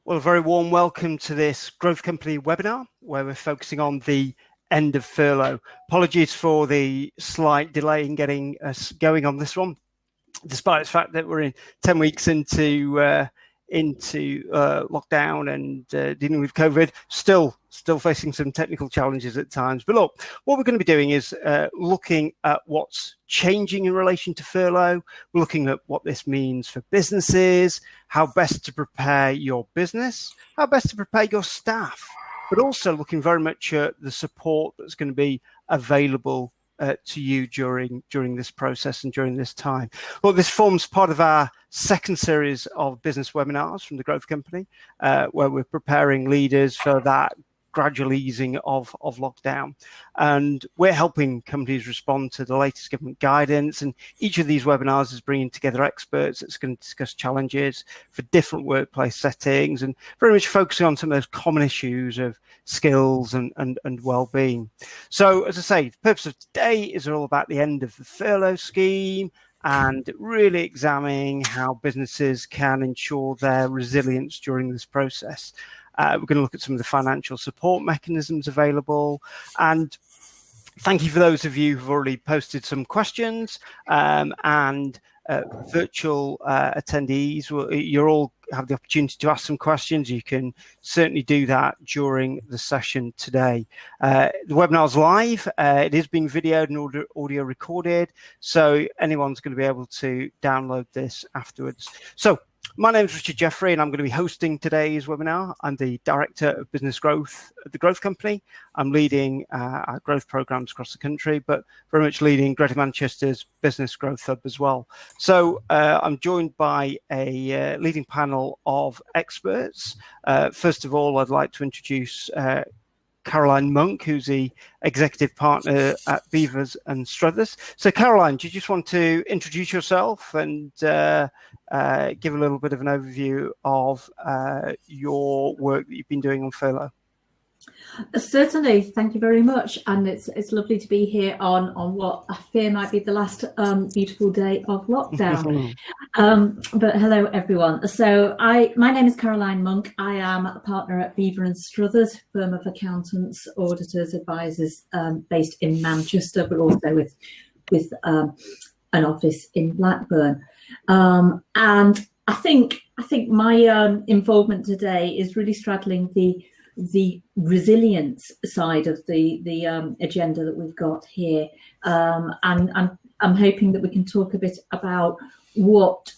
Well, a very warm welcome to this Growth Company webinar, where we're focusing on the end of furlough. Apologies for the slight delay in getting us going on this one, despite the fact that we're in 10 weeks into lockdown and dealing with COVID, still facing some technical challenges at times. But look, what we're going to be doing is looking at what's changing in relation to furlough. We're looking at what this means for businesses, how best to prepare your business, how best to prepare your staff, but also looking very much at the support that's going to be available to you during this process and during this time. Well, this forms part of our second series of business webinars from the Growth Company, where we're preparing leaders for that gradual easing of lockdown. And we're helping companies respond to the latest government guidance. And each of these webinars is bringing together experts that's going to discuss challenges for different workplace settings and very much focusing on some of those common issues of skills and well-being. So, as I say, the purpose of today is all about the end of the furlough scheme and really examining how businesses can ensure their resilience during this process. We're going to look at some of the financial support mechanisms available. And thank you for those of you who've already posted some questions and virtual attendees. You all have the opportunity to ask some questions. You can certainly do that during the session today. The webinar's live. It is being videoed and audio recorded, so anyone's going to be able to download this afterwards. So, my name is Richard Jeffrey, and I'm going to be hosting today's webinar. I'm the Director of Business Growth at the Growth Company. I'm leading our growth programs across the country, but very much leading Greater Manchester's Business Growth Hub as well. So I'm joined by a leading panel of experts. First of all, I'd like to introduce Caroline Monk, who's the executive partner at Beavers and Struthers. So, Caroline, do you just want to introduce yourself and give a little bit of an overview of your work that you've been doing on furlough? Certainly, thank you very much, and it's lovely to be here on what I fear might be the last beautiful day of lockdown. But hello everyone. So my name is Caroline Monk. I am a partner at Beaver and Struthers, firm of accountants, auditors, advisors based in Manchester, but also with an office in Blackburn. And I think my involvement today is really straddling the resilience side of the agenda that we've got here, and I'm hoping that we can talk a bit about what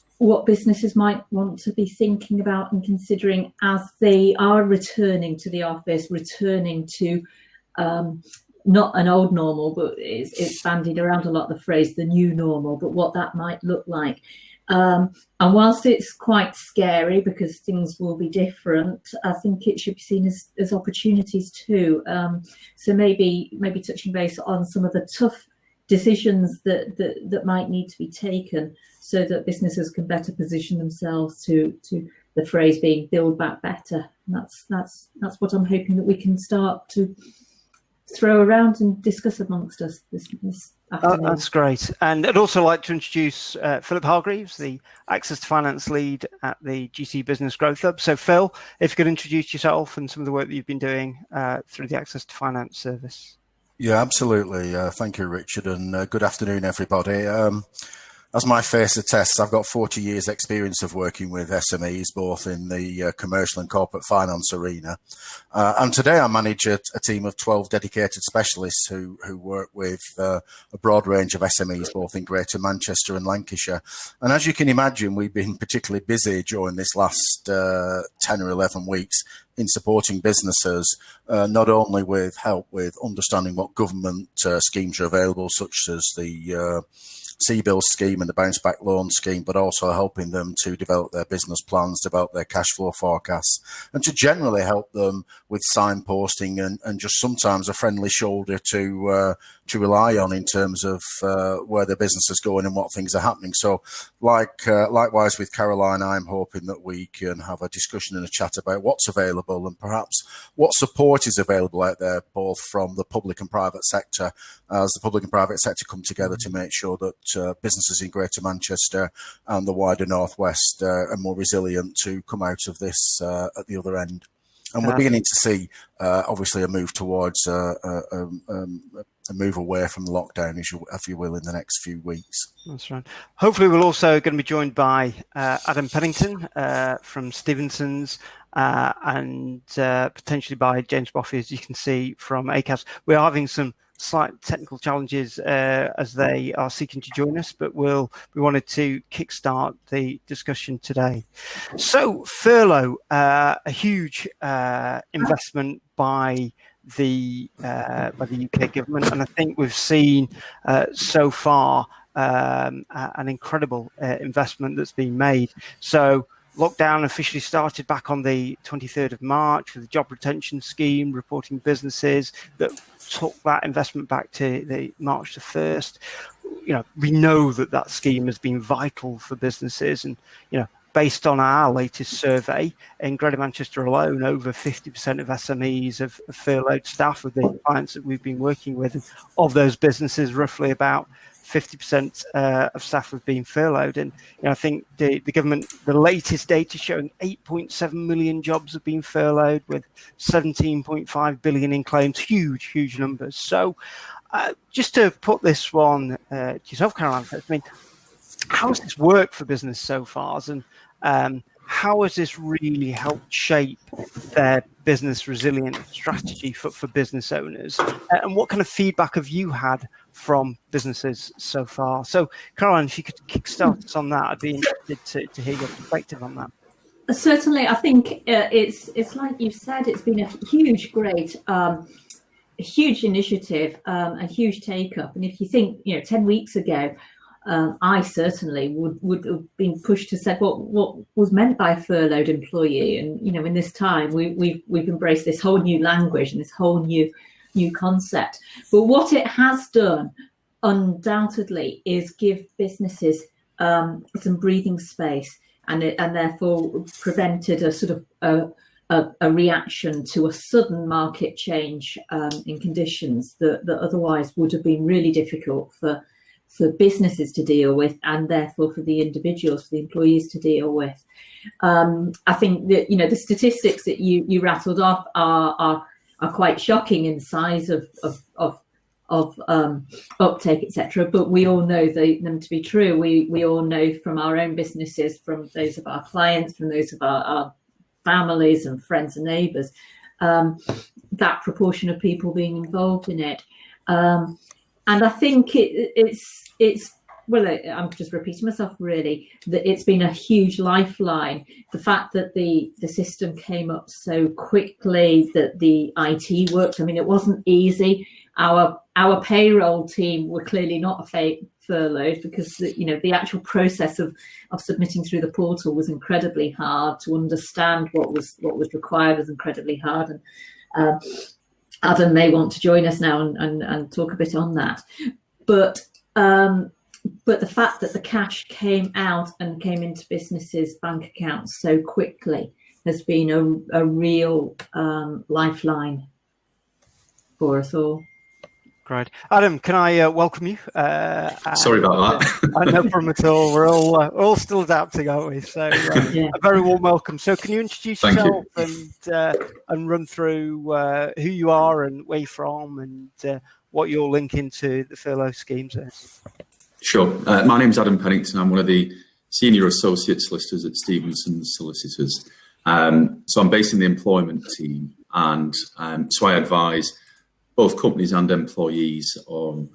businesses might want to be thinking about and considering as they are returning to the office, returning to not an old normal, but it's bandied around a lot, the phrase the new normal, but what that might look like. And whilst it's quite scary because things will be different, I think it should be seen as opportunities too. So maybe touching base on some of the tough decisions that might need to be taken so that businesses can better position themselves to the phrase being build back better. And that's what I'm hoping that we can start to throw around and discuss amongst us this afternoon. That's great. And I'd also like to introduce Philip Hargreaves, the Access to Finance lead at the GC Business Growth Hub. So Phil, if you could introduce yourself and some of the work that you've been doing through the Access to Finance service. Yeah, absolutely. Thank you, Richard, and good afternoon, everybody. As my face attests, I've got 40 years experience of working with SMEs, both in the commercial and corporate finance arena. And today I manage a team of 12 dedicated specialists who work with a broad range of SMEs, both in Greater Manchester and Lancashire. And as you can imagine, we've been particularly busy during this last 10 or 11 weeks in supporting businesses, not only with help with understanding what government schemes are available, such as the C-Bill scheme and the bounce back loan scheme, but also helping them to develop their business plans, develop their cash flow forecasts, and to generally help them with signposting and just sometimes a friendly shoulder to rely on in terms of where the business is going and what things are happening. So, likewise with Caroline, I'm hoping that we can have a discussion and a chat about what's available and perhaps what support is available out there, both from the public and private sector, as the public and private sector come together to make sure that businesses in Greater Manchester and the wider Northwest are more resilient to come out of this at the other end. And we're beginning to see, obviously, a move towards a move away from lockdown, if you will, in the next few weeks. That's right. Hopefully, we're also going to be joined by Adam Pennington from Stevenson's and potentially by James Boffey, as you can see from ACAS. We're having some slight technical challenges as they are seeking to join us, but we wanted to kickstart the discussion today. So Furlough, a huge investment by the UK government, and I think we've seen so far an incredible investment that's been made. So lockdown officially started back on the 23rd of March with the job retention scheme, reporting businesses that took that investment back to the March the 1st. We know that scheme has been vital for businesses, and based on our latest survey in Greater Manchester alone, over 50% of SMEs have furloughed staff with the clients that we've been working with. And of those businesses, roughly about 50% of staff have been furloughed. And I think the government, the latest data showing 8.7 million jobs have been furloughed with 17.5 billion in claims, huge numbers. So just to put this one to yourself, Caroline, I mean, how has this worked for business so far? And how has this really helped shape their business resilience strategy for business owners? And what kind of feedback have you had from businesses so far? So, Caroline, if you could kickstart us on that, I'd be interested to hear your perspective on that. Certainly, I think it's like you said, it's been a huge initiative, a huge take-up. And if you think, 10 weeks ago, I certainly would have been pushed to say what was meant by a furloughed employee. And, in this time, we've embraced this whole new language and this whole new concept. But what it has done, undoubtedly, is give businesses some breathing space, and therefore prevented a sort of a reaction to a sudden market change in conditions that otherwise would have been really difficult for businesses to deal with, and therefore for the individuals, for the employees to deal with. I think that the statistics that you rattled off are quite shocking in size of uptake, etc. But we all know them to be true. We all know from our own businesses, from those of our clients, from those of our families and friends and neighbours, that proportion of people being involved in it. And I think it's well, I'm just repeating myself really, that it's been a huge lifeline. The fact that the system came up so quickly, that the IT worked. I mean, it wasn't easy. Our payroll team were clearly not furloughed, because the actual process of submitting through the portal was incredibly hard. To understand what was required was incredibly hard. And Adam may want to join us now and talk a bit on that. But the fact that the cash came out and came into businesses' bank accounts so quickly has been a real lifeline for us all. Great. Adam, can I welcome you? Sorry about that. No problem at all. We're all still adapting, aren't we? So a very warm welcome. So can you introduce yourself and run through who you are and where you're from and what your link into the furlough schemes is? Sure. My name's Adam Pennington. I'm one of the senior associate solicitors at Stevenson's Solicitors. So I'm based in the employment team, and so I advise both companies and employees on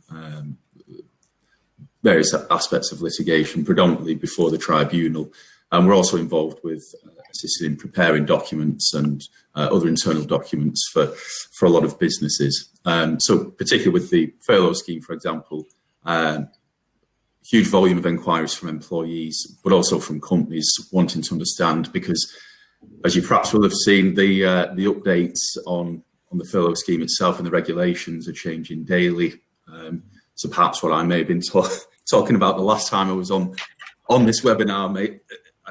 various aspects of litigation, predominantly before the tribunal. And we're also involved with assisting in preparing documents and other internal documents for a lot of businesses. So particularly with the furlough scheme, for example, huge volume of inquiries from employees, but also from companies wanting to understand, because as you perhaps will have seen, the updates on the furlough scheme itself and the regulations are changing daily. So perhaps what I may have been talking about the last time I was on this webinar,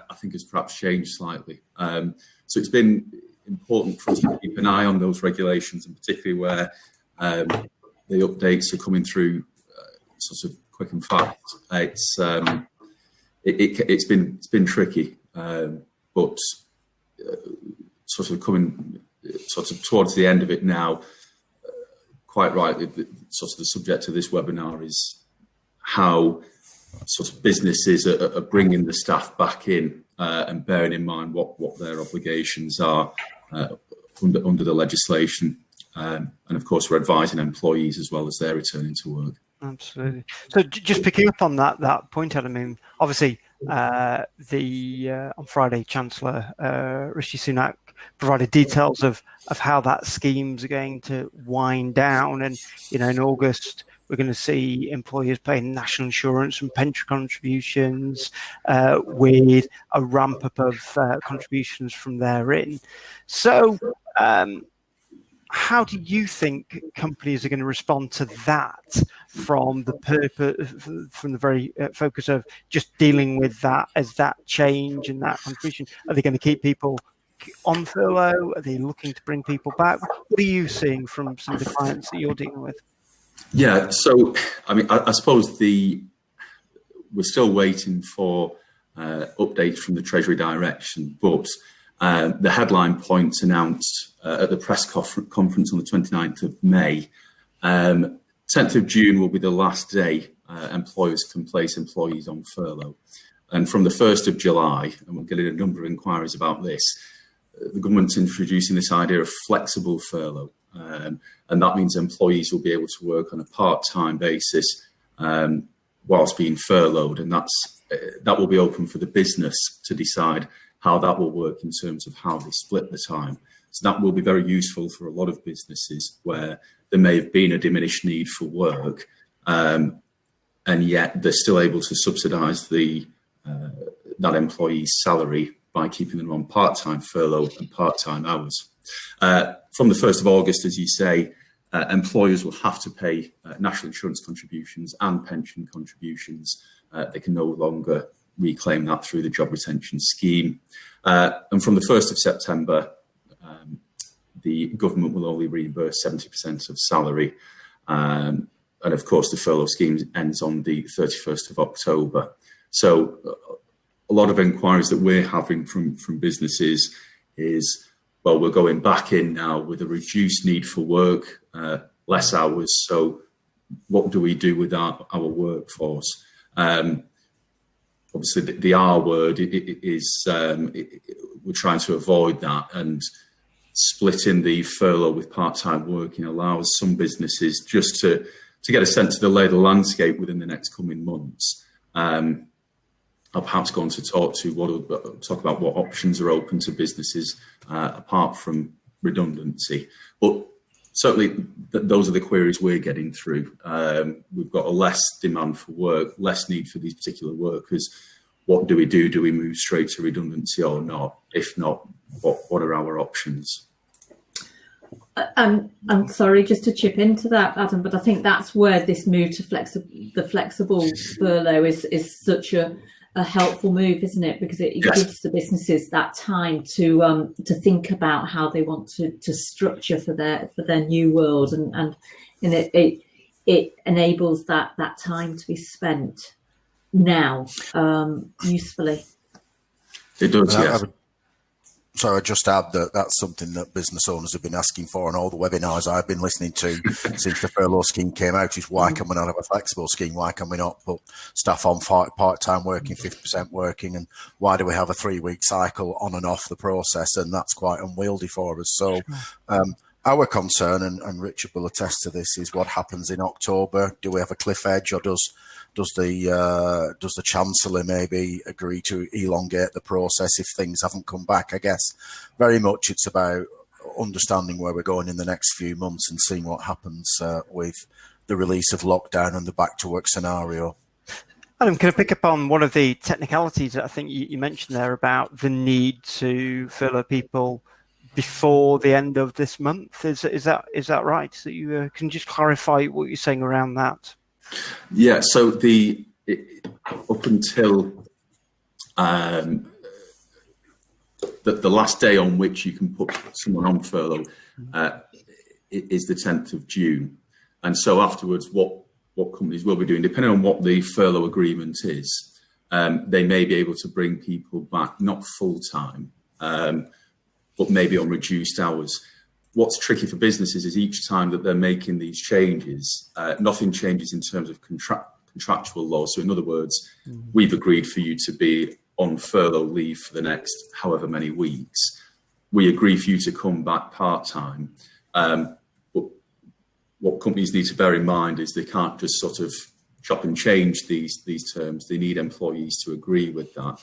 I think has perhaps changed slightly. So it's been important for us to keep an eye on those regulations, and particularly where the updates are coming through sort of quick and fast. It's been tricky, but sort of coming towards the end of it now. Quite rightly, sort of the subject of this webinar is how sort of businesses are bringing the staff back in and bearing in mind what their obligations are under the legislation. And of course, we're advising employees as well as they're returning to work. Absolutely. So just picking up on that point, Adam, I mean, obviously, on Friday, Chancellor Rishi Sunak provided details of how that scheme's are going to wind down, and in August we're going to see employers paying national insurance and pension contributions with a ramp up of contributions from therein. So how do you think companies are going to respond to that from the very focus of just dealing with that as that change and that contribution? Are they going to keep people on furlough? Are they looking to bring people back? What are you seeing from some of the clients that you're dealing with? Yeah, so I mean, I suppose we're still waiting for updates from the Treasury direction, but the headline points announced at the press conference on the 29th of May, 10th of June will be the last day employers can place employees on furlough. And from the 1st of July, and we're getting a number of inquiries about this, the government's introducing this idea of flexible furlough. And that means employees will be able to work on a part-time basis whilst being furloughed. And that will be open for the business to decide how that will work in terms of how they split the time. So that will be very useful for a lot of businesses where there may have been a diminished need for work, and yet they're still able to subsidise that employee's salary by keeping them on part-time furlough and part-time hours. From the 1st of August, as you say, employers will have to pay national insurance contributions and pension contributions. They can no longer reclaim that through the job retention scheme. And from the 1st of September, the government will only reimburse 70% of salary. And of course, the furlough scheme ends on the 31st of October. So a lot of inquiries that we're having from businesses is, well, we're going back in now with a reduced need for work, less hours. So what do we do with our workforce? Obviously, the R word is we're trying to avoid that, and splitting the furlough with part-time working allows some businesses just to get a sense of the lay of the landscape within the next coming months. I'll perhaps go on to talk about what options are open to businesses apart from redundancy. But certainly, those are the queries we're getting through. We've got a less demand for work, less need for these particular workers. What do we do? Do we move straight to redundancy or not? If not, what are our options? I'm sorry, just to chip into that, Adam, but I think that's where this move to the flexible furlough is such a helpful move, isn't it? Because it Yes. gives the businesses that time to think about how they want to structure for their new world, and it enables that time to be spent now usefully. It does, yes. So I just add that that's something that business owners have been asking for on all the webinars I've been listening to since the furlough scheme came out, is why can we not have a flexible scheme? Why can we not put staff on part-time working, 50% working? And why do we have a 3-week cycle on and off the process? And that's quite unwieldy for us. So our concern, and Richard will attest to this, is what happens in October. Do we have a cliff edge, or does the Chancellor maybe agree to elongate the process if things haven't come back? I guess very much it's about understanding where we're going in the next few months and seeing what happens with the release of lockdown and the back to work scenario. Adam, can I pick up on one of the technicalities that I think you mentioned there about the need to furlough people before the end of this month. Is that right? So you can just clarify what you're saying around that. Yeah. So up until the last day on which you can put someone on furlough is the 10th of June, and so afterwards, what companies will be doing, depending on what the furlough agreement is, they may be able to bring people back, not full time, but maybe on reduced hours. What's tricky for businesses is each time that they're making these changes, nothing changes in terms of contractual law. So in other words, we've agreed for you to be on furlough leave for the next however many weeks. We agree for you to come back part-time. But what companies need to bear in mind is they can't just sort of chop and change these terms. They need employees to agree with that.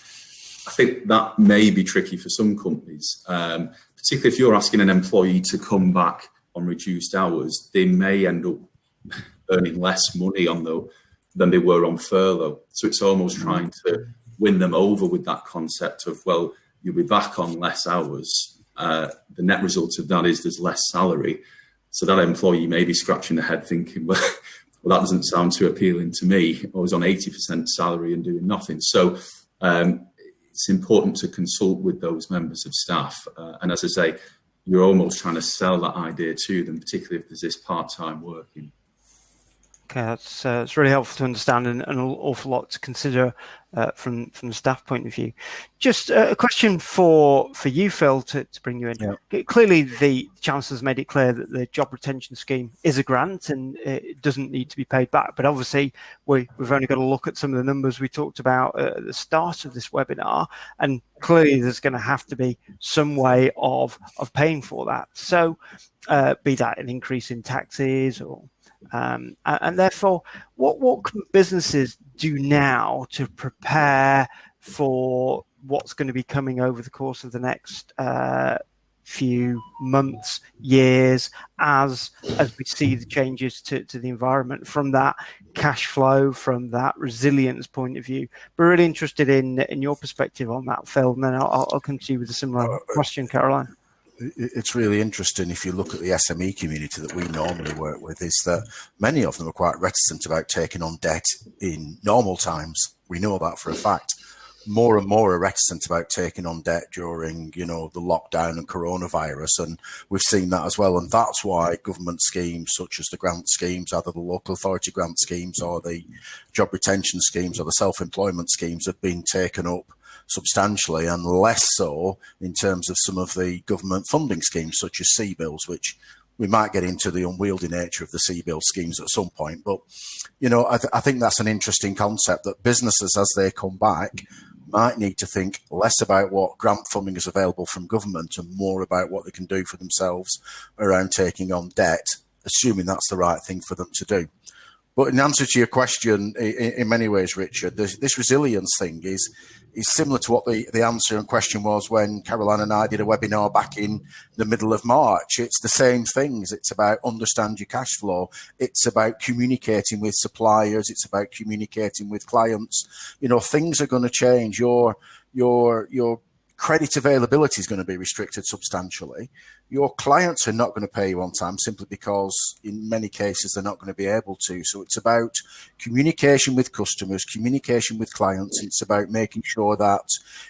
I think that may be tricky for some companies, particularly if you're asking an employee to come back on reduced hours. They may end up earning less money than they were on furlough. So it's almost trying to win them over with that concept of, well, you'll be back on less hours. The net result of that is there's less salary. So that employee may be scratching their head thinking, well, that doesn't sound too appealing to me. I was on 80% salary and doing nothing. So it's important to consult with those members of staff. And as I say, you're almost trying to sell that idea to them, particularly if there's this part-time working. Okay, that's really helpful to understand and an awful lot to consider from the staff point of view. Just a question for you, Phil, to bring you in. Yeah. Clearly, the Chancellor's made it clear that the job retention scheme is a grant and it doesn't need to be paid back. But obviously, we've only got to look at some of the numbers we talked about at the start of this webinar, and clearly there's going to have to be some way of paying for that. So, be that an increase in taxes or and therefore, what can businesses do now to prepare for what's going to be coming over the course of the next few months, years, as we see the changes to the environment from that cash flow, from that resilience point of view? We're really interested in your perspective on that, Phil, and then I'll come to you with a similar question, Caroline. It's really interesting if you look at the SME community that we normally work with, is that many of them are quite reticent about taking on debt in normal times. We know that for a fact. More and more are reticent about taking on debt during, the lockdown and coronavirus. And we've seen that as well. And that's why government schemes such as the grant schemes, either the local authority grant schemes or the job retention schemes or the self-employment schemes, have been taken up substantially, and less so in terms of some of the government funding schemes such as CBILS, which we might get into the unwieldy nature of the CBILS schemes at some point. But, I think that's an interesting concept, that businesses, as they come back, might need to think less about what grant funding is available from government and more about what they can do for themselves around taking on debt, assuming that's the right thing for them to do. But in answer to your question, in many ways, Richard, this resilience thing is similar to what the answer and question was when Caroline and I did a webinar back in the middle of March. It's the same things. It's about understand your cash flow. It's about communicating with suppliers. It's about communicating with clients. Things are going to change. Your credit availability is going to be restricted substantially. Your clients are not going to pay you on time simply because in many cases they're not going to be able to. So it's about communication with customers, communication with clients. It's about making sure that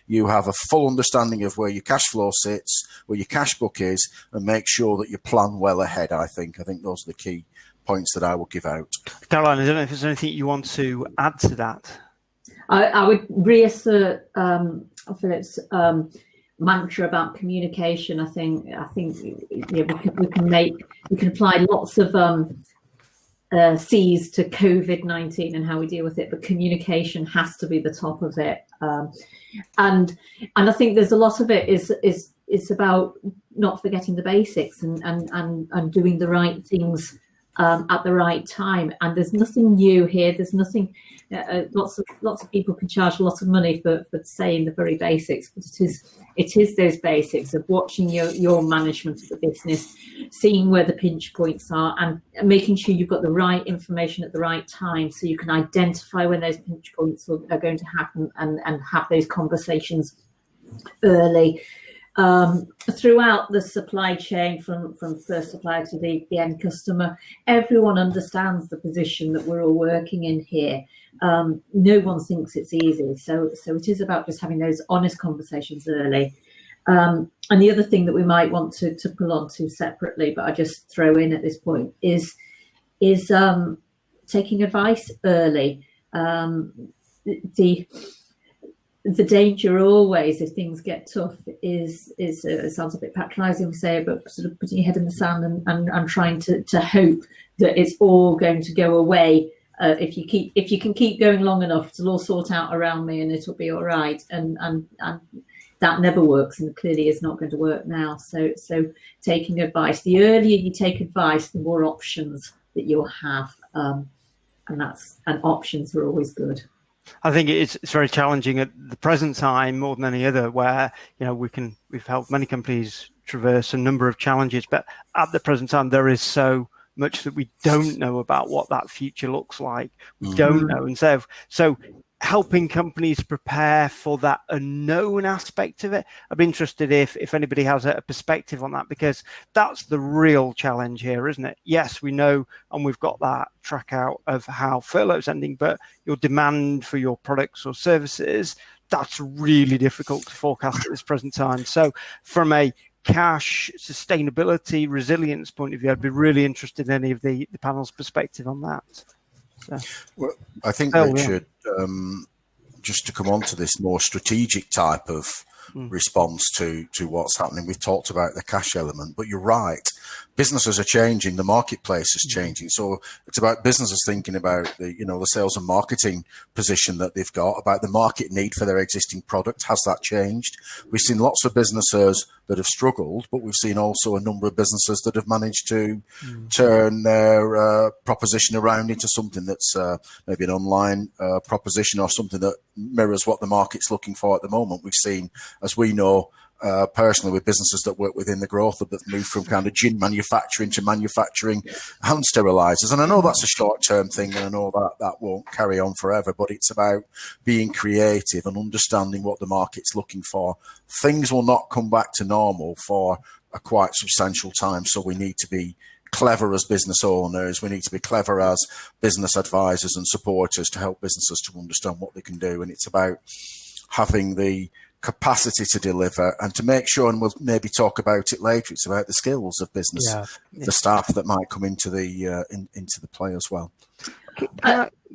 you have a full understanding of where your cash flow sits, where your cash book is, and make sure that you plan well ahead, I think. I think those are the key points that I will give out. Caroline, I don't know if there's anything you want to add to that. I would reassert Philip's mantra about communication. I think we can apply lots of C's to COVID-19 and how we deal with it, but communication has to be the top of it. And I think there's a lot of it is about not forgetting the basics and doing the right things at the right time. And there's nothing new here. There's nothing. Lots of people can charge a lot of money for saying the very basics, but it is those basics of watching your management of the business, seeing where the pinch points are, and making sure you've got the right information at the right time, so you can identify when those pinch points are going to happen and have those conversations early. throughout the supply chain, from first supplier to the end customer, everyone understands the position that we're all working in here. No one thinks it's easy, so it is about just having those honest conversations early. And the other thing that we might want to pull on to separately, but I just throw in at this point, is taking advice early. The danger always, if things get tough, is it sounds a bit patronising to say, but sort of putting your head in the sand and trying to hope that it's all going to go away. If you can keep going long enough, it'll all sort out around me and it'll be all right. And that never works, and clearly is not going to work now. So taking advice, the earlier you take advice, the more options that you'll have, and options are always good. I think it's very challenging at the present time more than any other, where we've helped many companies traverse a number of challenges, but at the present time there is so much that we don't know about what that future looks like. We don't know, and so helping companies prepare for that unknown aspect of it. I'd be interested if anybody has a perspective on that, because that's the real challenge here, isn't it? Yes, we know, and we've got that track out of how furlough's ending, but your demand for your products or services, that's really difficult to forecast at this present time. So from a cash, sustainability, resilience point of view, I'd be really interested in any of the panel's perspective on that. So, well, I think, Richard, just to come on to this more strategic type of response to what's happening, we've talked about the cash element, but you're right. Businesses are changing, the marketplace is changing. So it's about businesses thinking about the sales and marketing position that they've got, about the market need for their existing product. Has that changed? We've seen lots of businesses that have struggled, but we've seen also a number of businesses that have managed to turn their proposition around into something that's maybe an online proposition, or something that mirrors what the market's looking for at the moment. We've seen, as we know, personally, with businesses that work within the growth that moved from kind of gin manufacturing to manufacturing hand sterilizers. And I know that's a short-term thing, and I know that won't carry on forever, but it's about being creative and understanding what the market's looking for. Things will not come back to normal for a quite substantial time, so we need to be clever as business owners. We need to be clever as business advisors and supporters to help businesses to understand what they can do. And it's about having the capacity to deliver and to make sure, and we'll maybe talk about it later, it's about the skills of business, the staff that might come into the play as well.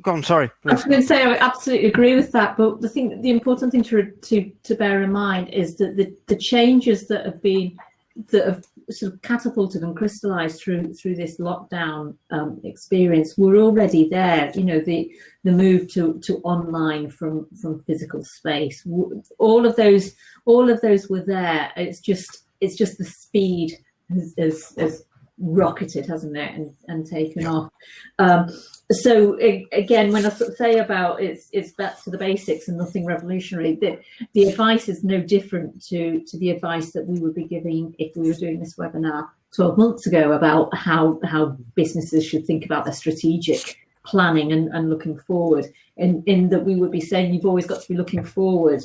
Go on, sorry. Please. I was going to say, I absolutely agree with that, but the important thing to bear in mind is that the changes that have sort of catapulted and crystallized through this lockdown experience were already there. The move to online from physical space, all of those were there. It's just the speed has rocketed, hasn't it, and taken off. So again, when I sort of say about it's back to the basics and nothing revolutionary, the advice is no different to the advice that we would be giving if we were doing this webinar 12 months ago about how businesses should think about their strategic planning and looking forward. In that we would be saying you've always got to be looking forward.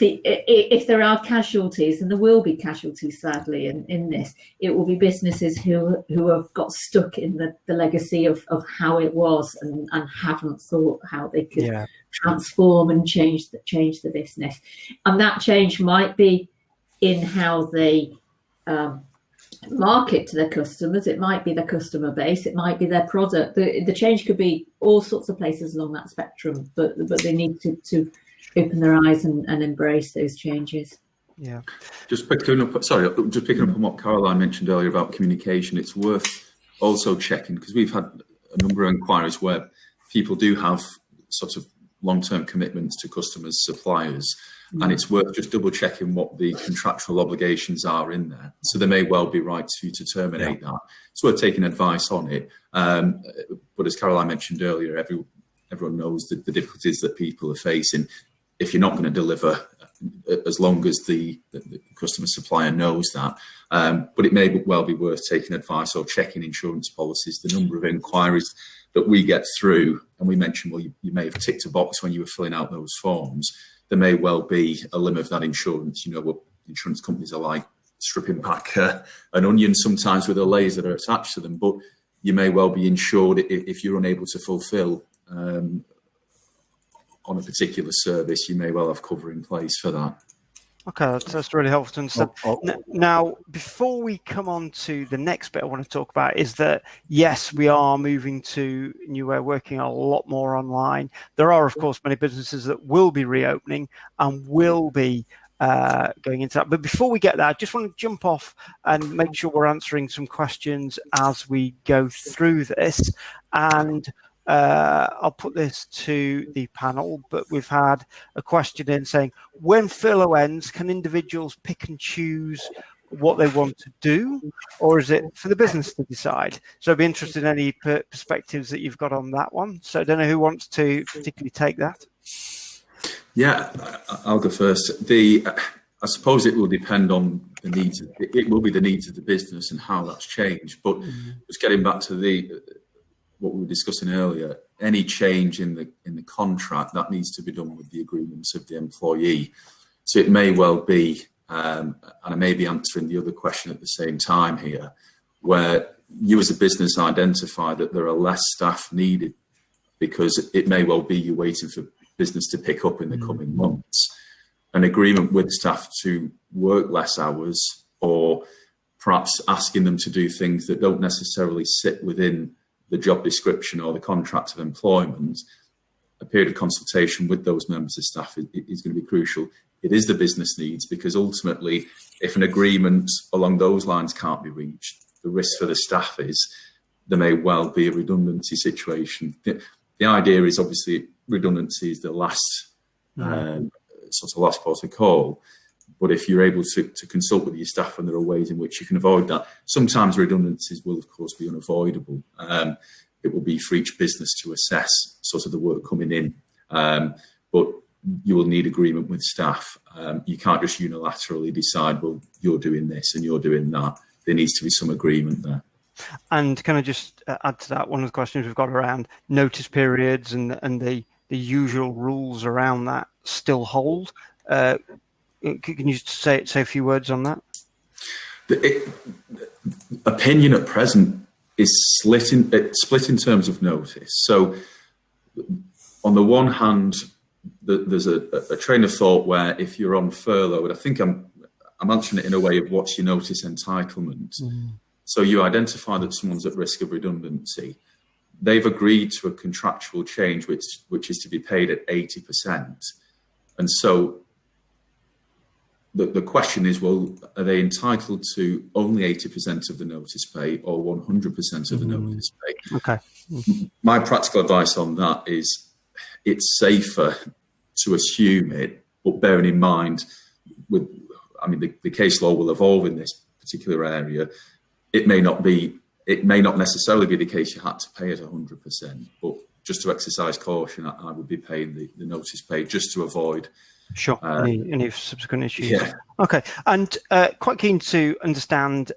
If there are casualties, and there will be casualties, sadly, in this, it will be businesses who have got stuck in the legacy of how it was and haven't thought how they could transform and change the business. And that change might be in how they market to their customers. It might be their customer base. It might be their product. The change could be all sorts of places along that spectrum, but they need to open their eyes and embrace those changes. Yeah. Just picking up on what Caroline mentioned earlier about communication, it's worth also checking, because we've had a number of inquiries where people do have sort of long-term commitments to customers, suppliers, and it's worth just double checking what the contractual obligations are in there. So there may well be rights for you to terminate that. It's worth taking advice on it. But as Caroline mentioned earlier, everyone knows the difficulties that people are facing. If you're not going to deliver, as long as the customer supplier knows that. But it may well be worth taking advice or checking insurance policies. The number of inquiries that we get through, and we mentioned, well, you may have ticked a box when you were filling out those forms. There may well be a limit of that insurance. insurance companies are like stripping back an onion sometimes with the layers that are attached to them, but you may well be insured if you're unable to fulfill on a particular service. You may well have cover in place for that. Okay, that's really helpful to understand. Now, before we come on to the next bit I want to talk about is that, yes, we are moving to a new way of working a lot more online. There are, of course, many businesses that will be reopening and will be going into that. But before we get there, I just want to jump off and make sure we're answering some questions as we go through this. And I'll put this to the panel, but we've had a question in saying, when furlough ends, can individuals pick and choose what they want to do, or is it for the business to decide? So I'd be interested in any perspectives that you've got on that one. So I don't know who wants to particularly take that. Yeah, I'll go first. I suppose it will depend on the needs. It will be the needs of the business and how that's changed. But just getting back to what we were discussing earlier, any change in the contract that needs to be done with the agreements of the employee. So it may well be, and I may be answering the other question at the same time here, where you as a business identify that there are less staff needed because it may well be you're waiting for business to pick up in the coming months. An agreement with staff to work less hours, or perhaps asking them to do things that don't necessarily sit within the job description or the contract of employment. A period of consultation with those members of staff is going to be crucial. It is the business needs, because ultimately, if an agreement along those lines can't be reached, the risk for the staff is there may well be a redundancy situation. The idea is obviously redundancy is the last sort of last port of call. But if you're able to consult with your staff, and there are ways in which you can avoid that, sometimes redundancies will, of course, be unavoidable. It will be for each business to assess sort of the work coming in. But you will need agreement with staff. You can't just unilaterally decide, well, you're doing this and you're doing that. There needs to be some agreement there. And can I just add to that, one of the questions we've got around notice periods and the usual rules around that still hold? Can you say a few words on that? The opinion at present is split in terms of notice. So on the one hand, there's a train of thought where if you're on furlough, and I think I'm answering it in a way of what's your notice entitlement. So you identify that someone's at risk of redundancy. They've agreed to a contractual change, which is to be paid at 80%. And so the question is, well, are they entitled to only 80% of the notice pay or 100% of the notice pay? Okay. My practical advice on that is it's safer to assume it, but bearing in mind, the case law will evolve in this particular area. It may not necessarily be the case you had to pay it 100%, but just to exercise caution, I would be paying the notice pay just to avoid any subsequent issues. Yeah. Okay, and quite keen to understand,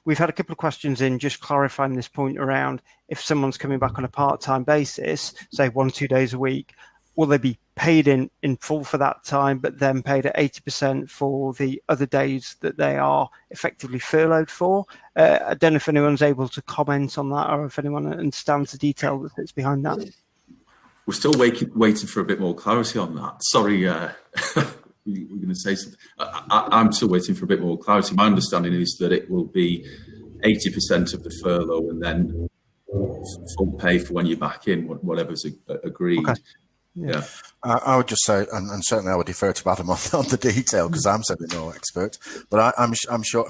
we've had a couple of questions in just clarifying this point around if someone's coming back on a part-time basis, say 1 or 2 days a week, will they be paid in full for that time, but then paid at 80% for the other days that they are effectively furloughed for? I don't know if anyone's able to comment on that, or if anyone understands the detail that sits behind that. We're still waiting for a bit more clarity on that. Sorry, we're going to say something. I'm still waiting for a bit more clarity. My understanding is that it will be 80% of the furlough and then full pay for when you're back in, whatever's agreed. Okay. Yeah, I would just say, and certainly I would defer to Adam on the detail, because I'm certainly no expert. But I'm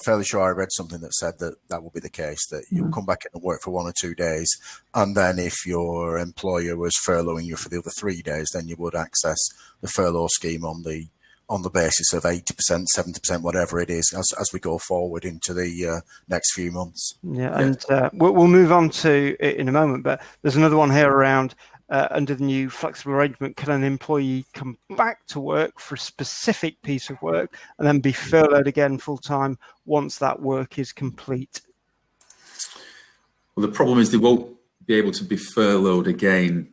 fairly sure I read something that said that will be the case, that you'll come back in and work for 1 or 2 days, and then if your employer was furloughing you for the other 3 days, then you would access the furlough scheme on the basis of 80%, 70%, whatever it is, as we go forward into the next few months. Yeah, and we'll move on to it in a moment. But there's another one here around. Under the new flexible arrangement, can an employee come back to work for a specific piece of work and then be furloughed again full-time once that work is complete? Well, the problem is they won't be able to be furloughed again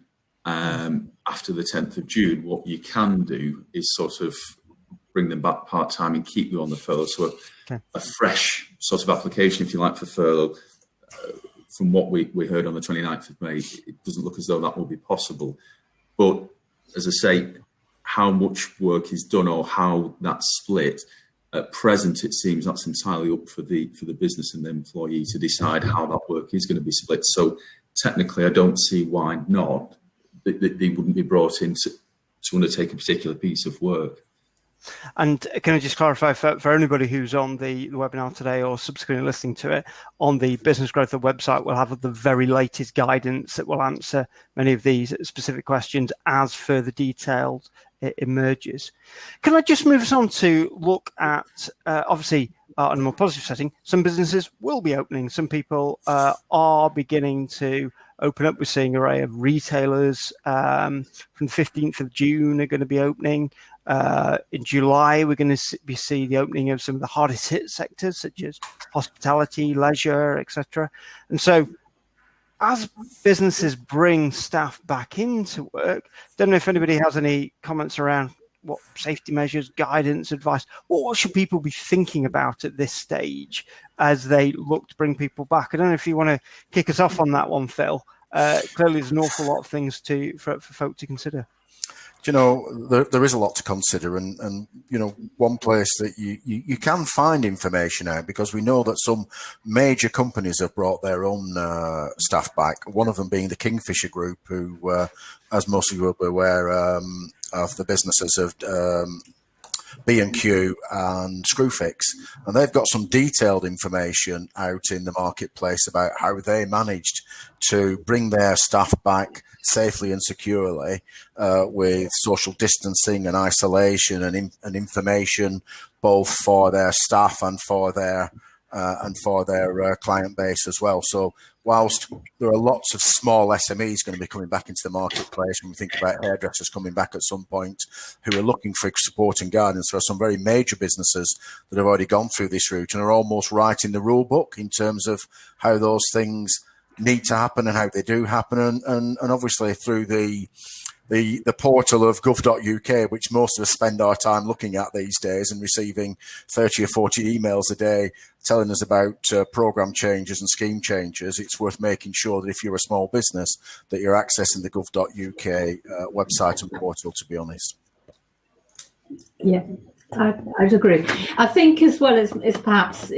after the 10th of June. What you can do is sort of bring them back part-time and keep them on the furlough. So a fresh sort of application, if you like, for furlough, from what we heard on the 29th of May, it doesn't look as though that will be possible. But as I say, how much work is done or how that's split, at present, it seems that's entirely up for the business and the employee to decide how that work is going to be split. So technically, I don't see why not. They wouldn't be brought in to undertake a particular piece of work. And can I just clarify for anybody who's on the webinar today or subsequently listening to it, on the Business Growth Hub website, we'll have the very latest guidance that will answer many of these specific questions as further detailed emerges. Can I just move us on to look at, obviously, in a more positive setting, some businesses will be opening. Some people are beginning to open up. We're seeing an array of retailers from the 15th of June are going to be opening. In July, we're going to see the opening of some of the hardest hit sectors, such as hospitality, leisure, etc. And so, as businesses bring staff back into work, don't know if anybody has any comments around what safety measures, guidance, advice, what should people be thinking about at this stage as they look to bring people back? I don't know if you want to kick us off on that one, Phil. Clearly, there's an awful lot of things for folk to consider. You know, there is a lot to consider, and you know, one place that you can find information out, because we know that some major companies have brought their own staff back. One of them being the Kingfisher Group, who, as most of you will be aware, of the businesses of B&Q and Screwfix, and they've got some detailed information out in the marketplace about how they managed to bring their staff back safely and securely, with social distancing and isolation and information, both for their staff and for their client base as well. So whilst there are lots of small SMEs going to be coming back into the marketplace, when we think about hairdressers coming back at some point who are looking for support and guidance, there are some very major businesses that have already gone through this route and are almost writing the rule book in terms of how those things need to happen and how they do happen. And obviously through the portal of gov.uk, which most of us spend our time looking at these days and receiving 30 or 40 emails a day telling us about program changes and scheme changes, it's worth making sure that if you're a small business that you're accessing the gov.uk website and portal, to be honest. Yeah, I'd agree. I think as well as perhaps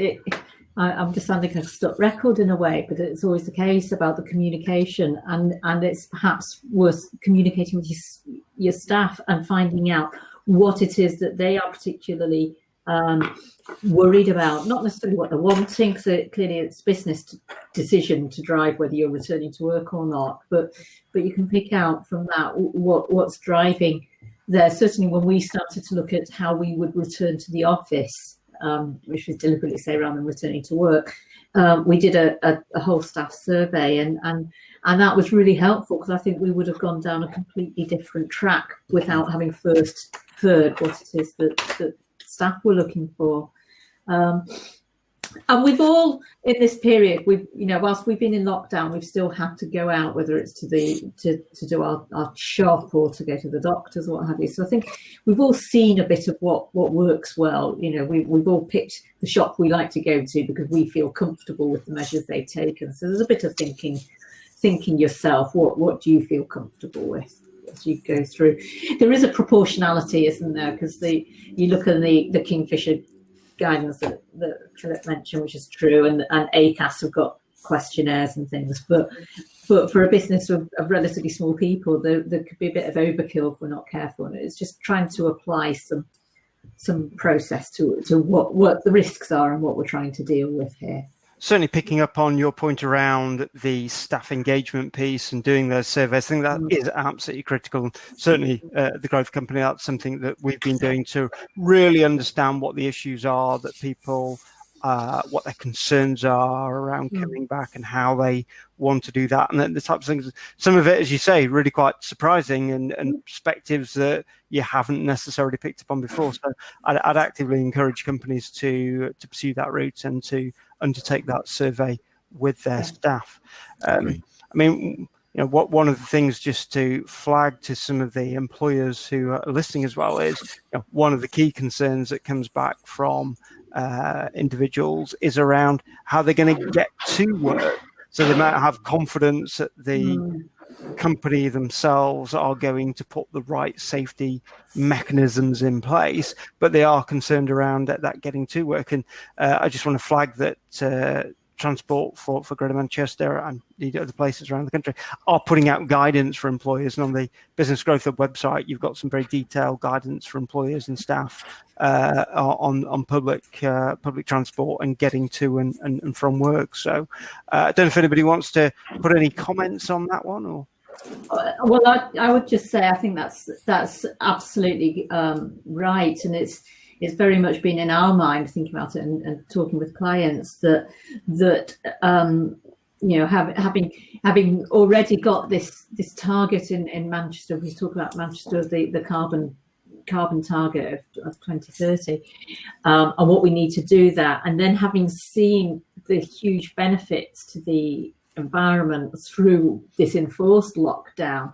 I'm just sounding like a stuck record in a way, but it's always the case about the communication, and it's perhaps worth communicating with your staff and finding out what it is that they are particularly worried about, not necessarily what they're wanting, because clearly it's business decision to drive whether you're returning to work or not, but you can pick out from that what's driving there. Certainly when we started to look at how we would return to the office, which was deliberately say rather than returning to work, we did a whole staff survey, and that was really helpful, because I think we would have gone down a completely different track without having first heard what it is that staff were looking for. And we've all, in this period, whilst we've been in lockdown, we've still had to go out, whether it's to do our shop or to go to the doctors or what have you. So I think we've all seen a bit of what works well. We've all picked the shop we like to go to because we feel comfortable with the measures they've taken. So there's a bit of thinking yourself, what do you feel comfortable with as you go through? There is a proportionality, isn't there? Because you look at the Kingfisher guidance that Philip mentioned, which is true, and ACAS have got questionnaires and things, but for a business of relatively small people, there could be a bit of overkill if we're not careful, and it's just trying to apply some process to what the risks are and what we're trying to deal with here. Certainly picking up on your point around the staff engagement piece and doing those surveys, I think that is absolutely critical. Certainly the Growth Company, that's something that we've been doing to really understand what the issues are that people, what their concerns are around coming back and how they want to do that. And then the types of things, some of it, as you say, really quite surprising and perspectives that you haven't necessarily picked up on before. So I'd actively encourage companies to pursue that route and to undertake that survey with their staff. I mean, one of the things just to flag to some of the employers who are listening as well is, one of the key concerns that comes back from individuals is around how they're going to get to work. So they might have confidence that the company themselves are going to put the right safety mechanisms in place, but they are concerned around that getting to work. And I just want to flag that Transport for Greater Manchester and the other places around the country are putting out guidance for employers. And on the Business Growth Hub website, you've got some very detailed guidance for employers and staff on public transport and getting to and from work. So I don't know if anybody wants to put any comments on that one. Or well, I would just say I think that's absolutely right, and it's very much been in our mind thinking about it and talking with clients that having already got this target in Manchester. We talk about Manchester, the carbon target of 2030, and what we need to do that, and then having seen the huge benefits to the environment through this enforced lockdown,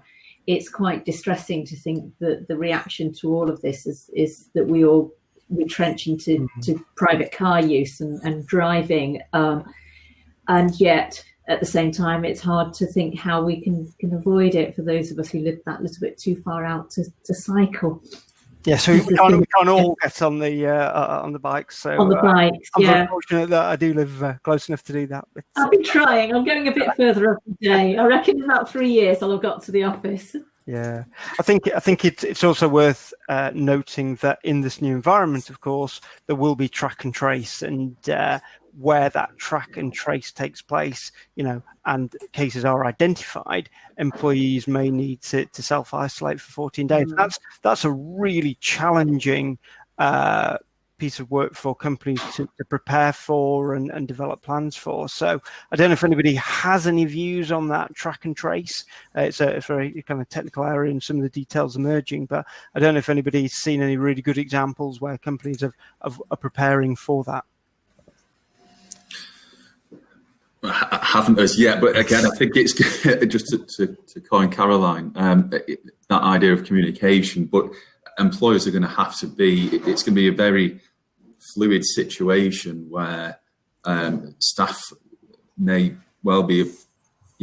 it's quite distressing to think that the reaction to all of this is that we all retrench into private car use and driving, and yet at the same time it's hard to think how we can avoid it for those of us who live that little bit too far out to cycle. Yeah, so we can't all get on the bikes. So on the bikes, I'm very fortunate that I do live close enough to do that. But, I've been trying. I'm going a bit further up today. I reckon in about 3 years I'll have got to the office. Yeah, I think it's also worth noting that in this new environment, of course, there will be track and trace, and where that track and trace takes place, and cases are identified, employees may need to self-isolate for 14 days. That's a really challenging piece of work for companies to prepare for and develop plans for. So I don't know if anybody has any views on that track and trace. It's a very kind of technical area and some of the details emerging, but I don't know if anybody's seen any really good examples where companies are preparing for that. I haven't as yet, but again, I think it's just to coin Caroline, that idea of communication, but employers are going to have to it's going to be a very fluid situation where staff may well be,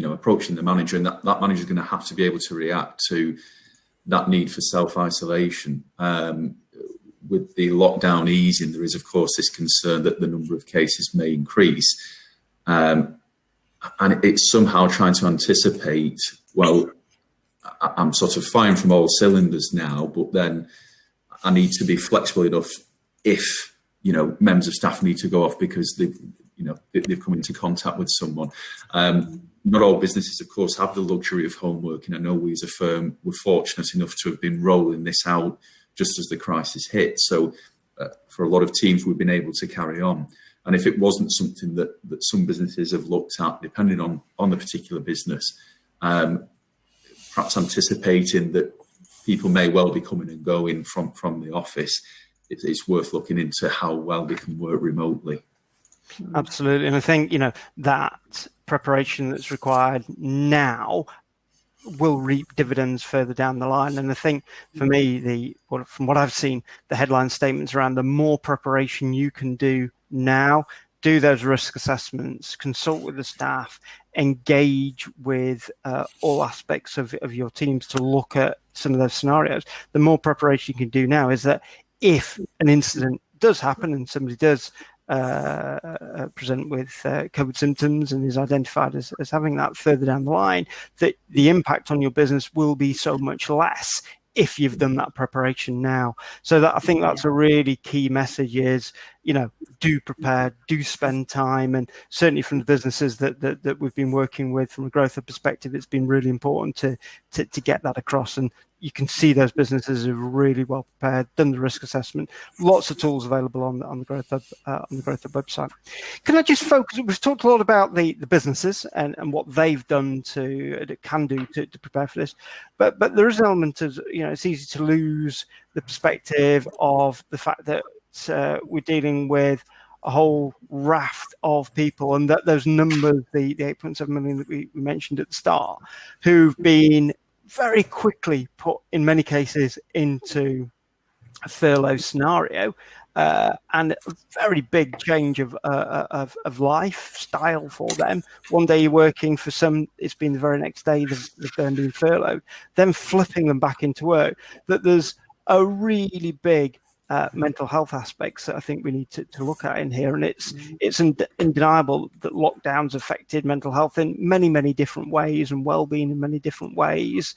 approaching the manager, and that manager is going to have to be able to react to that need for self-isolation. With the lockdown easing, there is, of course, this concern that the number of cases may increase. And it's somehow trying to anticipate, well, I'm sort of firing from all cylinders now, but then I need to be flexible enough if, members of staff need to go off because they've come into contact with someone. Not all businesses, of course, have the luxury of home working. I know we as a firm were fortunate enough to have been rolling this out just as the crisis hit. So for a lot of teams, we've been able to carry on. And if it wasn't something that some businesses have looked at, depending on the particular business, perhaps anticipating that people may well be coming and going from the office, it's worth looking into how well they can work remotely. Absolutely. And I think, that preparation that's required now will reap dividends further down the line. And I think for me, from what I've seen, the headline statements around the more preparation you can do now, do those risk assessments, consult with the staff, engage with all aspects of your teams to look at some of those scenarios. The more preparation you can do now is that if an incident does happen and somebody does present with COVID symptoms and is identified as having that further down the line, that the impact on your business will be so much less if you've done that preparation now. So that I think that's a really key message is, do prepare, do spend time. And certainly from the businesses that we've been working with from a growth perspective, it's been really important to get that across. And you can see those businesses are really well prepared, done the risk assessment, lots of tools available on the Growth Hub website. Can I just focus? We've talked a lot about the businesses and what they've done to prepare for this, but there is an element of it's easy to lose the perspective of the fact that we're dealing with a whole raft of people, and that those numbers, the 8.7 million that we mentioned at the start, who've been very quickly put, in many cases, into a furlough scenario, and a very big change of lifestyle for them. One day you're working, for some it's been the very next day they've been furloughed, then flipping them back into work. That there's a really big mental health aspects that I think we need to look at in here, and it's undeniable that lockdowns affected mental health in many different ways, and well-being in many different ways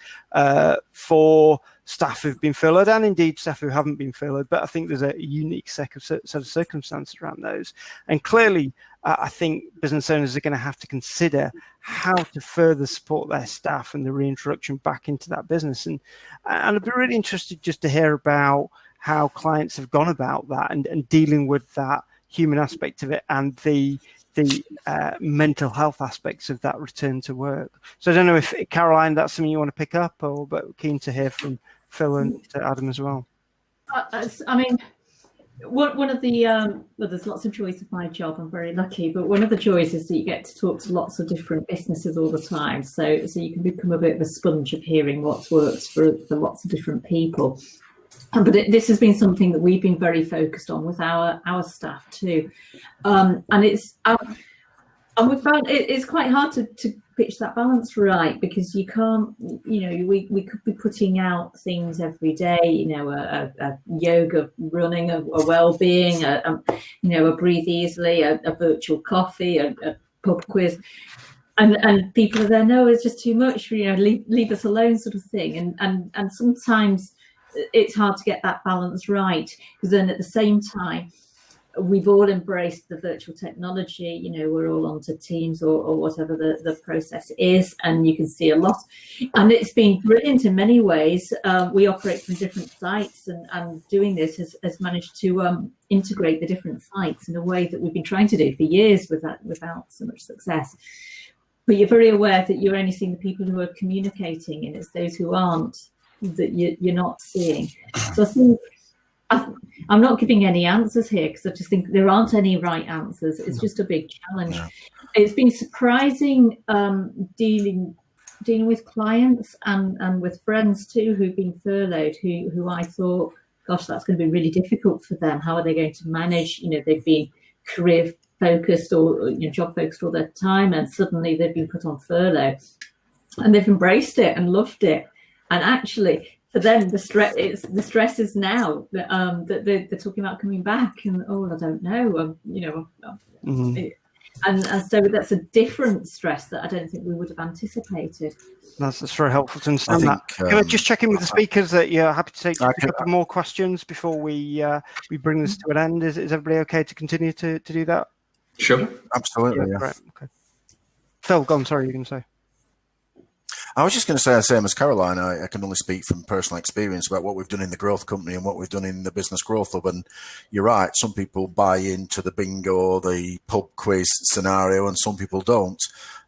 for staff who've been furloughed, and indeed staff who haven't been furloughed. But I think there's a unique set of circumstances around those, and clearly I think business owners are going to have to consider how to further support their staff and the reintroduction back into that business. And I'd be really interested just to hear about how clients have gone about that and dealing with that human aspect of it and the mental health aspects of that return to work. So I don't know if, Caroline, that's something you want to pick up, but keen to hear from Phil and Adam as well. I mean, one of the well, there's lots of joys of my job. I'm very lucky, but one of the joys is that you get to talk to lots of different businesses all the time. So you can become a bit of a sponge of hearing what's worked for lots of different people. But this has been something that we've been very focused on with our staff too, and it's and we found it's quite hard to pitch that balance right, because you can't, we could be putting out things every day, a yoga, running, a well-being, a breathe easily, a virtual coffee, a pub quiz. And people are there, no, it's just too much, leave us alone, sort of thing. And sometimes it's hard to get that balance right, because then at the same time, we've all embraced the virtual technology. We're all onto Teams or whatever the process is, and you can see a lot. And it's been brilliant in many ways. We operate from different sites, and doing this has managed to integrate the different sites in a way that we've been trying to do for years without so much success. But you're very aware that you're only seeing the people who are communicating, and it's those who aren't that you're not seeing. So I think I'm not giving any answers here, because I just think there aren't any right answers. It's just a big challenge. Yeah. It's been surprising dealing with clients and with friends too who've been furloughed, who I thought, gosh, that's going to be really difficult for them. How are they going to manage? They've been career focused or job focused all their time, and suddenly they've been put on furlough, and they've embraced it and loved it. And actually, for them, the stress is now that they're talking about coming back, and I don't know, Mm-hmm. And so that's a different stress that I don't think we would have anticipated. That's very helpful to understand that. Can I just check in with the speakers that you're happy to take a couple more questions before we bring this to an end? Is everybody okay to continue to do that? Sure, absolutely. Yeah. Right. Okay. Phil, go on. Sorry, you can say. I was just going to say the same as Caroline. I can only speak from personal experience about what we've done in the growth company and what we've done in the business growth hub. And you're right, some people buy into the bingo, the pub quiz scenario, and some people don't.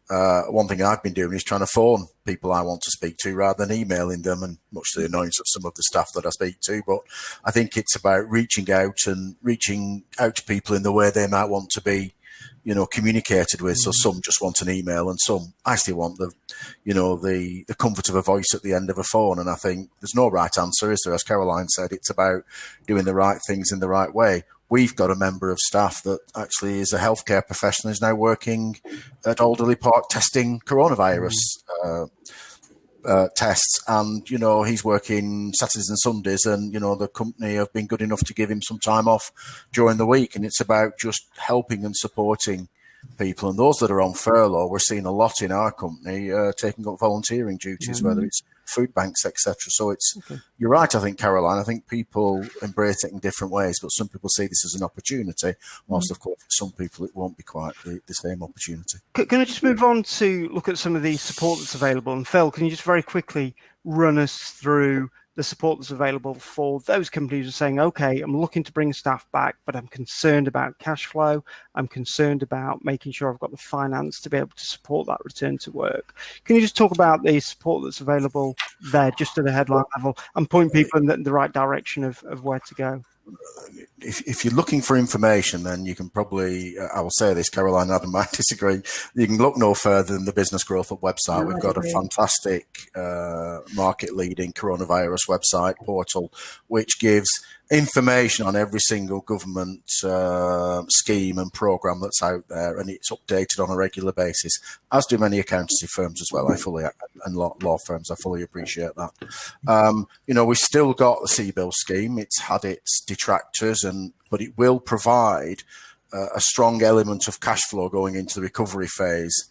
One thing I've been doing is trying to phone people I want to speak to rather than emailing them, and much to the annoyance of some of the staff that I speak to. But I think it's about reaching out to people in the way they might want to be communicated with. So some just want an email, and some I still want the comfort of a voice at the end of a phone. And I think there's no right answer, is there? As Caroline said, it's about doing the right things in the right way. We've got a member of staff that actually is a healthcare professional, is now working at Alderley Park testing coronavirus tests, and he's working Saturdays and Sundays, and the company have been good enough to give him some time off during the week. And it's about just helping and supporting people. And those that are on furlough, we're seeing a lot in our company taking up volunteering duties, whether it's food banks, etc. So it's You're right, I think, Caroline. I think people embrace it in different ways, but some people see this as an opportunity, whilst of course for some people it won't be quite the same opportunity. Can I just move on to look at some of the support that's available? And Phil, can you just very quickly run us through the support that's available for those companies who are saying, okay, I'm looking to bring staff back, but I'm concerned about cash flow. I'm concerned about making sure I've got the finance to be able to support that return to work. Can you just talk about the support that's available there, just at a headline level, and point people in the right direction of where to go? if you're looking for information, then you can probably, I will say this, Caroline, Adam might disagree, you can look no further than the Business Growth Hub website. No, We've got a fantastic market-leading coronavirus website portal, which gives information on every single government scheme and program that's out there, and it's updated on a regular basis, as do many accountancy firms as well. And law firms, I fully appreciate that. We've still got the CBIL scheme. It's had its detractors, but it will provide a strong element of cash flow going into the recovery phase.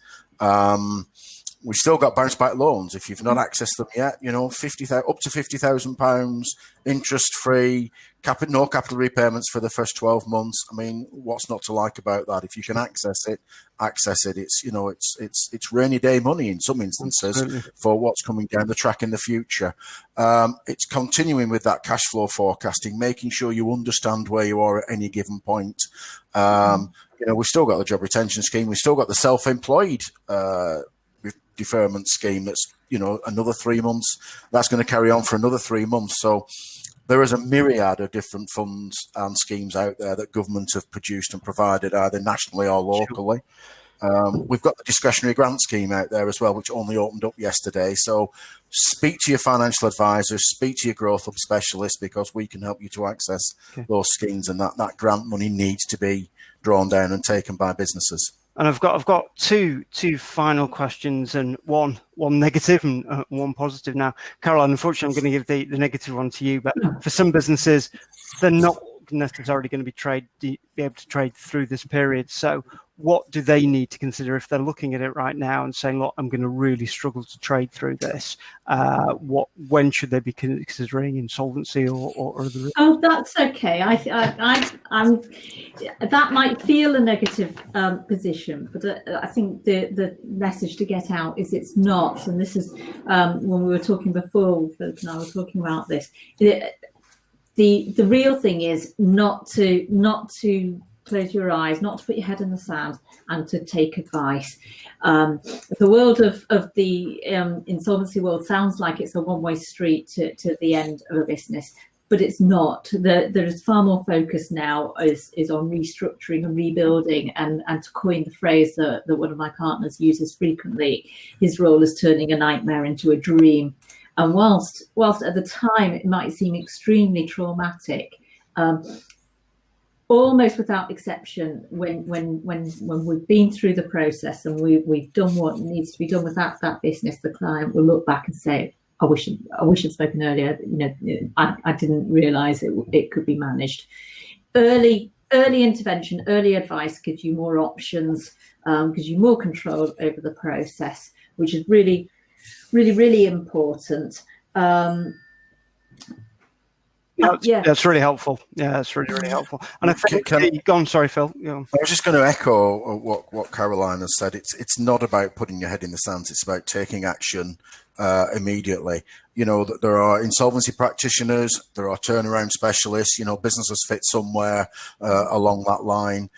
We've still got bounce back loans. If you've not accessed them yet, up to £50,000, interest free, no capital repayments for the first 12 months. I mean, what's not to like about that? If you can access it. It's rainy day money in some instances. Absolutely. For what's coming down the track in the future. It's continuing with that cash flow forecasting, making sure you understand where you are at any given point. We've still got the job retention scheme. We've still got the self-employed deferment scheme that's another 3 months. That's going to carry on for another 3 months. So there is a myriad of different funds and schemes out there that government have produced and provided, either nationally or locally. We've got the discretionary grant scheme out there as well, which only opened up yesterday. So speak to your financial advisors, speak to your growth hub specialists, because we can help you to access those schemes, and that grant money needs to be drawn down and taken by businesses. And I've got two final questions, and one negative and one positive. Now, Caroline, unfortunately, I'm going to give the negative one to you. But for some businesses, they're not necessarily going to be able to trade through this period. So, what do they need to consider if they're looking at it right now and saying, "Look, I'm going to really struggle to trade through this"? When should they be considering insolvency or other? Oh, that's okay. I'm that might feel a negative position, but I think the message to get out is it's not. And this is when we were talking before, Philip and I were talking about this. The real thing is not to close your eyes, not to put your head in the sand, and to take advice. The world of the insolvency world sounds like it's a one-way street to the end of a business, but it's not. There is far more focus now is on restructuring and rebuilding, and to coin the phrase that one of my partners uses frequently, his role is turning a nightmare into a dream. And whilst at the time it might seem extremely traumatic, almost without exception, when we've been through the process and we've done what needs to be done with that business, the client will look back and say, I wish I'd spoken earlier. I didn't realise it could be managed. Early intervention, early advice gives you more options, gives you more control over the process, which is really, really, really important. That's really helpful. Yeah, that's really, really helpful. And I think, go on, sorry, Phil. I was just going to echo what Caroline has said. It's not about putting your head in the sand. It's about taking action immediately. That there are insolvency practitioners, there are turnaround specialists. Businesses fit somewhere along that line.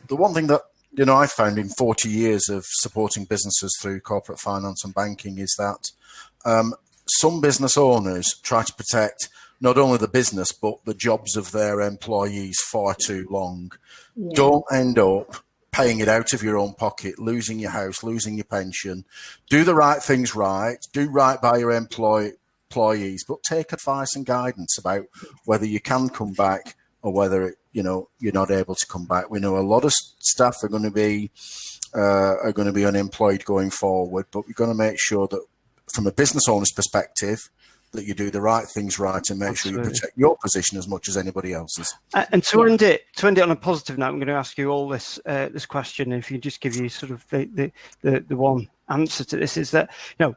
The one thing that I found in 40 years of supporting businesses through corporate finance and banking is that some business owners try to protect not only the business, but the jobs of their employees far too long. Yeah. Don't end up paying it out of your own pocket, losing your house, losing your pension. Do the right things right. Do right by your employees, but take advice and guidance about whether you can come back or whether you're not able to come back. We know a lot of staff are going to be unemployed going forward, but we're going to make sure that from a business owner's perspective, that you do the right things right and make sure you protect your position as much as anybody else's. And to end it on a positive note, I'm going to ask you all this question. If you just give you sort of the one answer to this, is that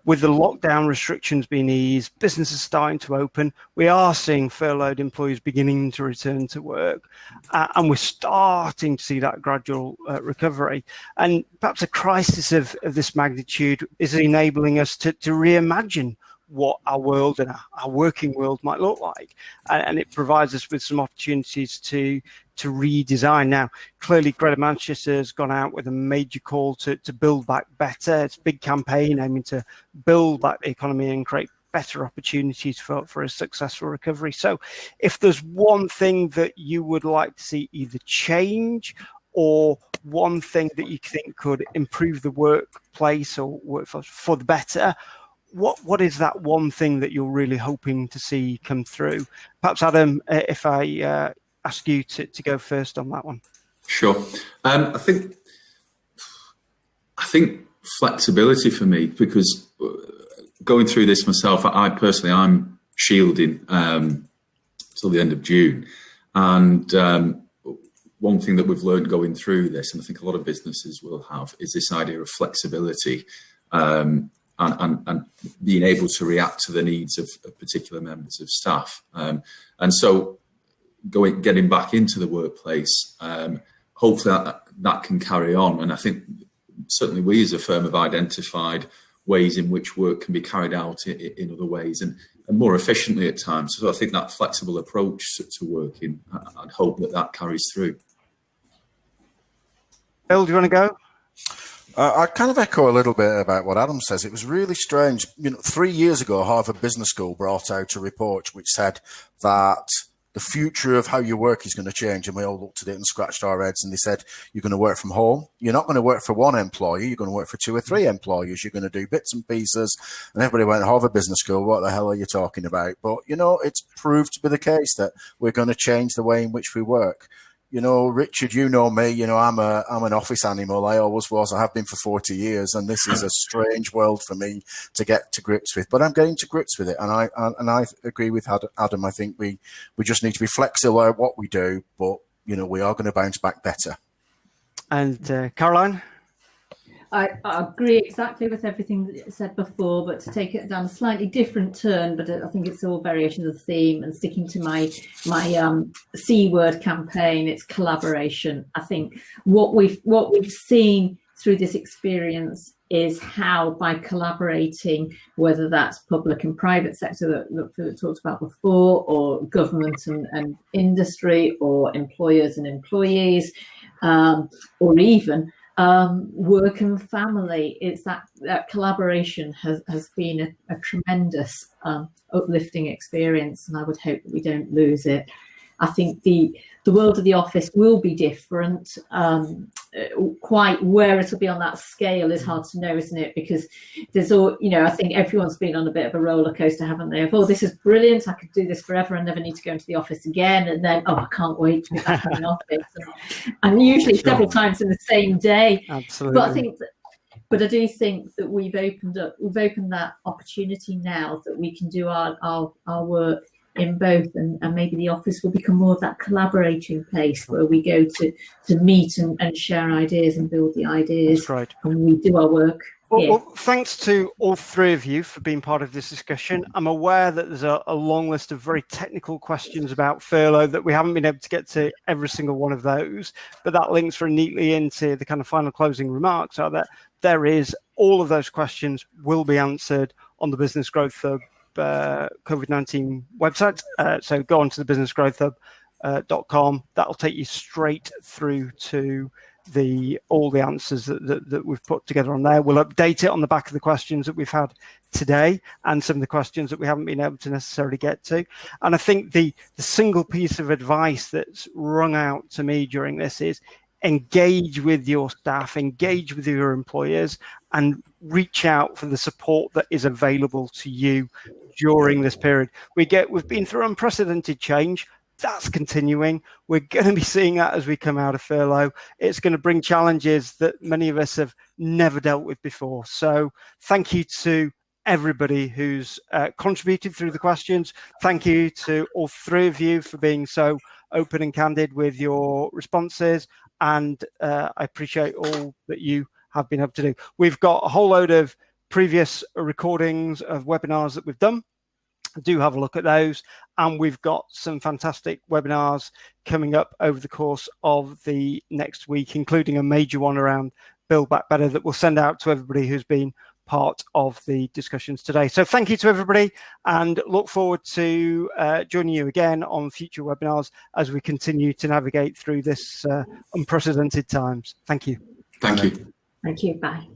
with the lockdown restrictions being eased, businesses starting to open, we are seeing furloughed employees beginning to return to work, and we're starting to see that gradual recovery. And perhaps a crisis of this magnitude is enabling us to reimagine what our world and our working world might look like, and it provides us with some opportunities to redesign. Now, clearly, Greater Manchester has gone out with a major call to build back better. It's a big campaign aiming to build back the economy and create better opportunities for a successful recovery. So if there's one thing that you would like to see either change or one thing that you think could improve the workplace or workforce for the better, what is that one thing that you're really hoping to see come through? Perhaps, Adam, if I ask you to go first on that one. Sure. I think flexibility for me, because going through this myself, I'm shielding till the end of June. And one thing that we've learned going through this, and I think a lot of businesses will have, is this idea of flexibility and being able to react to the needs of particular members of staff. And so getting back into the workplace, hopefully that can carry on. And I think certainly we as a firm have identified ways in which work can be carried out in other ways and more efficiently at times. So I think that flexible approach to working, I'd hope that carries through. Bill, do you want to go? I kind of echo a little bit about what Adam says. It was really strange. 3 years ago, Harvard Business School brought out a report which said that the future of how you work is going to change. And we all looked at it and scratched our heads, and they said, you're going to work from home. You're not going to work for one employer. You're going to work for 2 or 3 employers. You're going to do bits and pieces. And everybody went, Harvard Business School, what the hell are you talking about? But, it's proved to be the case that we're going to change the way in which we work. Richard, you know me, I'm an office animal. I always was. I have been for 40 years. And this is a strange world for me to get to grips with. But I'm getting to grips with it. And I agree with Adam. I think we just need to be flexible at what we do. But, we are going to bounce back better. And Caroline? I agree exactly with everything that you said before, but to take it down a slightly different turn, but I think it's all variations of the theme, and sticking to my C word campaign, it's collaboration. I think what we've seen through this experience is how, by collaborating, whether that's public and private sector that Philip talked about before, or government and industry, or employers and employees, or even work and family, it's that collaboration has been a tremendous uplifting experience, and I would hope that we don't lose it. I think the world of the office will be different. Quite where it'll be on that scale is hard to know, isn't it? Because there's all, I think everyone's been on a bit of a roller coaster, haven't they? Of, this is brilliant, I could do this forever and never need to go into the office again. And then, I can't wait to be back in the office. And usually several times in the same day. Absolutely. But I do think that we've opened that opportunity now that we can do our work in both, and maybe the office will become more of that collaborating place where we go to meet and share ideas and build the ideas. That's right. And we do our work. Well, thanks to all 3 of you for being part of this discussion. I'm aware that there's a long list of very technical questions about furlough that we haven't been able to get to every single one of those, but that links very neatly into the kind of final closing remarks, are that there is all of those questions will be answered on the Business Growth Hub COVID-19 website. So go on to the businessgrowthhub.com. That'll take you straight through to all the answers that we've put together on there. We'll update it on the back of the questions that we've had today and some of the questions that we haven't been able to necessarily get to. And I think the single piece of advice that's rung out to me during this is engage with your staff, engage with your employers, and reach out for the support that is available to you during this period. We've been through unprecedented change. That's continuing. We're going to be seeing that as we come out of furlough. It's going to bring challenges that many of us have never dealt with before. So thank you to everybody who's contributed through the questions. Thank you to all 3 of you for being so open and candid with your responses. And I appreciate all that you have been able to do. We've got a whole load of previous recordings of webinars that we've done. Do have a look at those. And we've got some fantastic webinars coming up over the course of the next week, including a major one around Build Back Better that we'll send out to everybody who's been part of the discussions today. So thank you to everybody, and look forward to joining you again on future webinars as we continue to navigate through this unprecedented times. Thank you. Thank you. Thank you. Bye.